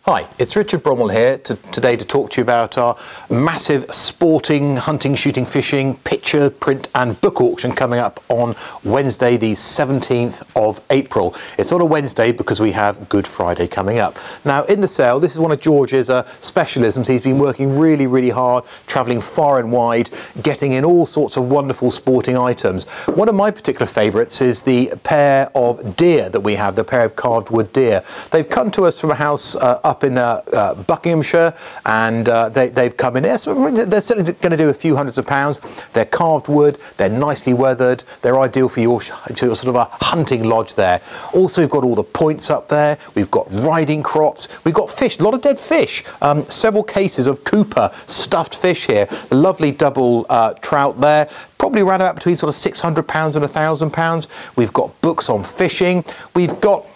Hi, it's Richard Bromwell here today to talk to you about our massive sporting, hunting, shooting, fishing, picture, print and book auction coming up on Wednesday the 17th of April. It's on a Wednesday because we have Good Friday coming up. Now in the sale, this is one of George's specialisms. He's been working really hard, travelling far and wide, getting in all sorts of wonderful sporting items. One of my particular favourites is the pair of deer that we have, the pair of carved wood deer. They've come to us from a house up in Buckinghamshire, and they've come in there. So they're certainly going to do a few hundreds of pounds. They're carved wood, they're nicely weathered, they're ideal for your sort of a hunting lodge there. Also, we've got all the points up there, we've got riding crops, we've got fish, a lot of dead fish, several cases of Cooper stuffed fish here, lovely double trout there, probably around about between sort of £600 and £1,000. We've got books on fishing, we've got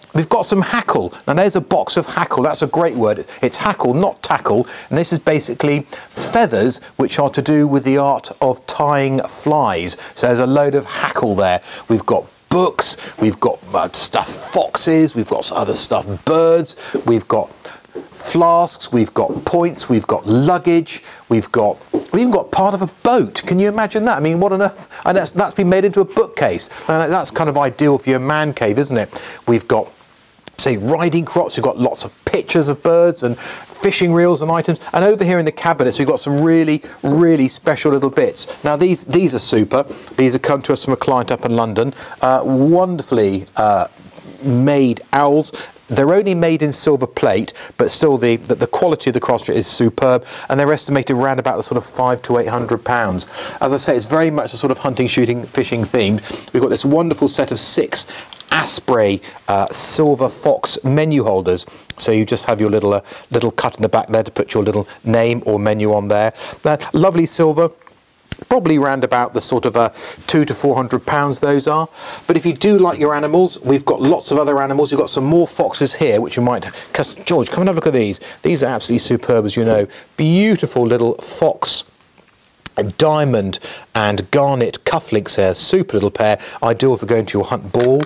some hackle. Now there's a box of hackle. That's a great word. It's hackle, not tackle. And this is basically feathers which are to do with the art of tying flies. So there's a load of hackle there. We've got books, we've got stuffed foxes, we've got other stuffed birds, we've got flasks, we've got points, we've got luggage, we've even got part of a boat. Can you imagine that? I mean, what on earth? And that's been made into a bookcase. And that's kind of ideal for your man cave, isn't it? We've got, say, riding crops, we've got lots of pictures of birds and fishing reels and items, and over here in the cabinets we've got some really special little bits. Now these are super. These have come to us from a client up in London. Wonderfully made owls. They're only made in silver plate, but still the quality of the crosstree is superb, and they're estimated around about the sort of £500 to £800. As I say, it's very much a sort of hunting, shooting, fishing themed. We've got this wonderful set of 6 Asprey silver fox menu holders. So you just have your little cut in the back there to put your little name or menu on there. Lovely silver. Probably around about the sort of £200 to £400 those are. But if you do like your animals, we've got lots of other animals. We've got some more foxes here, which you might... George, come and have a look at these. These are absolutely superb, as you know. Beautiful little fox, diamond and garnet cufflinks here, super little pair, ideal for going to your hunt ball.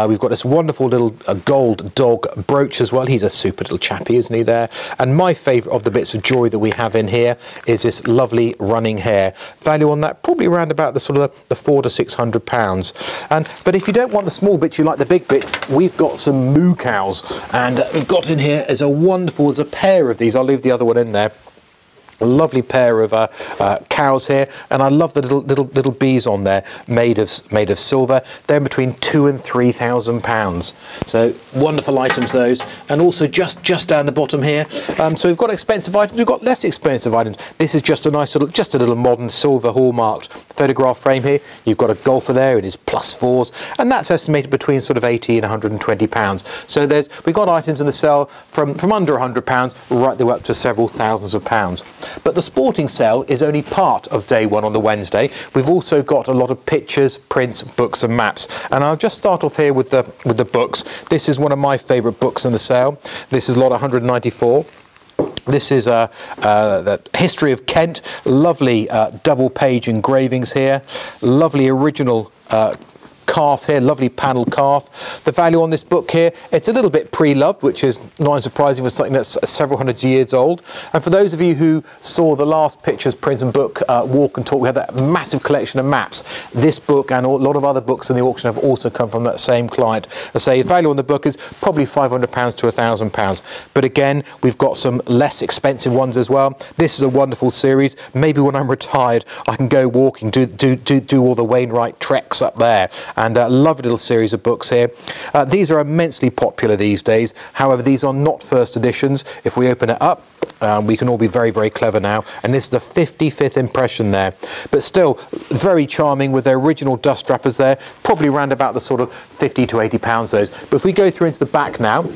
We've got this wonderful little gold dog brooch as well. He's a super little chappy, isn't he there? And my favourite of the bits of jewellery that we have in here is this lovely running hair. Value on that probably around about the sort of the £400 to £600. But if you don't want the small bits, you like the big bits, we've got some moo cows, and we've got in here is there's a pair of these. I'll leave the other one in there. A lovely pair of cows here, and I love the little bees on there, made of silver. They're between £2,000 and £3,000. So wonderful items those, and also just down the bottom here. So we've got expensive items, we've got less expensive items. This is just a nice little modern silver hallmarked photograph frame here. You've got a golfer there, it is +4s, and that's estimated between sort of £80 and £120. So we've got items in the sale from under £100 right the way up to several thousands of pounds. But the sporting sale is only part of day one on the Wednesday. We've also got a lot of pictures, prints, books and maps. And I'll just start off here with the books. This is one of my favourite books in the sale. This is lot 194. This is the History of Kent. Lovely double page engravings here. Lovely original calf here, lovely panel calf. The value on this book here, it's a little bit pre-loved, which is not unsurprising for something that's several hundred years old. And for those of you who saw the last Pictures, Prints and Book walk and talk, we had that massive collection of maps. This book and a lot of other books in the auction have also come from that same client. I say the value on the book is probably £500 to £1,000. But again, we've got some less expensive ones as well. This is a wonderful series. Maybe when I'm retired, I can go walking, do all the Wainwright treks up there. And a lovely little series of books here. These are immensely popular these days. However, these are not first editions. If we open it up, we can all be very clever now. And this is the 55th impression there. But still, very charming with their original dust wrappers there. Probably around about the sort of £50 to £80 those. But if we go through into the back now,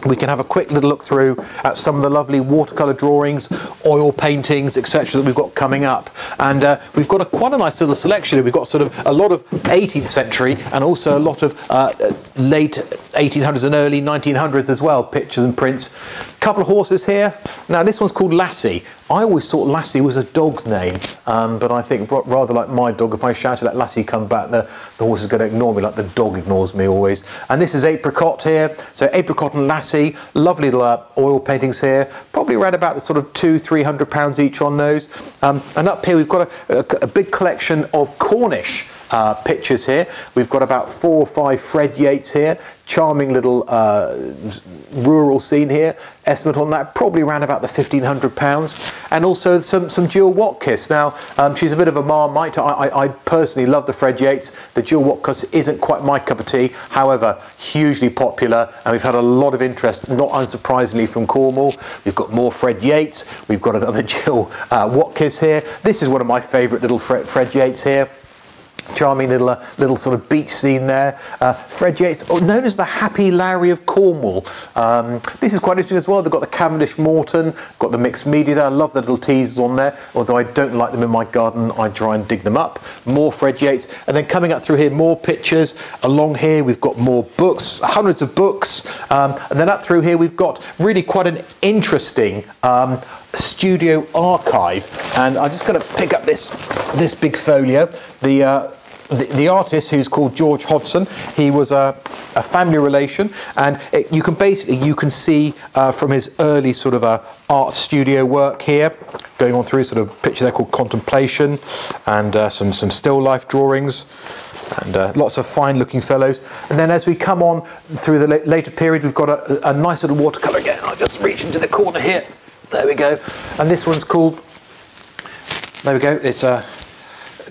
we can have a quick little look through at some of the lovely watercolour drawings, oil paintings, etc. that we've got coming up. And we've got quite a nice little selection. We've got sort of a lot of 18th century and also a lot of late 1800s and early 1900s as well, pictures and prints. Couple of horses here. Now this one's called Lassie. I always thought Lassie was a dog's name, but I think rather like my dog, if I shouted at Lassie come back, the horse is going to ignore me like the dog ignores me always. And this is Apricot here. So Apricot and Lassie, lovely little oil paintings here, probably around about the sort of £200–300 each on those. And up here we've got a big collection of Cornish pictures here. We've got about 4 or 5 Fred Yates here. Charming little rural scene here. Estimate on that probably around about the £1,500. And also some Jill Watkiss. Now she's a bit of a Marmite. I personally love the Fred Yates. The Jill Watkiss isn't quite my cup of tea. However, hugely popular, and we've had a lot of interest, not unsurprisingly, from Cornwall. We've got more Fred Yates. We've got another Jill Watkiss here. This is one of my favourite little Fred Yates here. Charming little sort of beach scene there. Fred Yates, known as the Happy Larry of Cornwall. This is quite interesting as well. They've got the Cavendish Morton, got the mixed media there. I love the little teasers on there. Although I don't like them in my garden, I try and dig them up. More Fred Yates. And then coming up through here, more pictures. Along here, we've got more books, hundreds of books. And then up through here, we've got really quite an interesting studio archive. And I'm just going to pick up this big folio. The artist, who's called George Hodson, he was a family relation, and you can see from his early sort of art studio work here, going on through sort of picture there called Contemplation, and some still life drawings, and lots of fine looking fellows. And then as we come on through the later period, we've got a nice little watercolour again. I'll just reach into the corner here. There we go. And this one's called, there we go, it's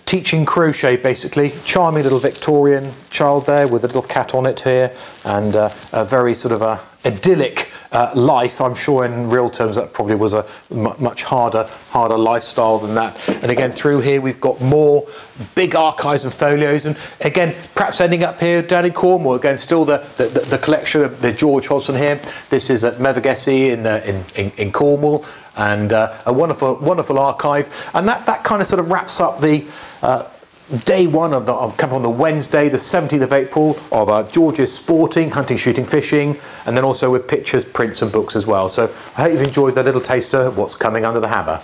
Teaching Crochet, basically. Charming little Victorian child there with a little cat on it here, and a very sort of idyllic life. I'm sure in real terms that probably was a much harder lifestyle than that. And again, through here we've got more big archives and folios, and again perhaps ending up here down in Cornwall. Again, still the collection of the George Hodson here. This is at Mevagissey in Cornwall, and a wonderful archive. And that kind of sort of wraps up the day one of coming on the Wednesday, the 17th of April, of George's sporting, hunting, shooting, fishing, and then also with pictures, prints and books as well. So I hope you've enjoyed that little taster of what's coming under the hammer.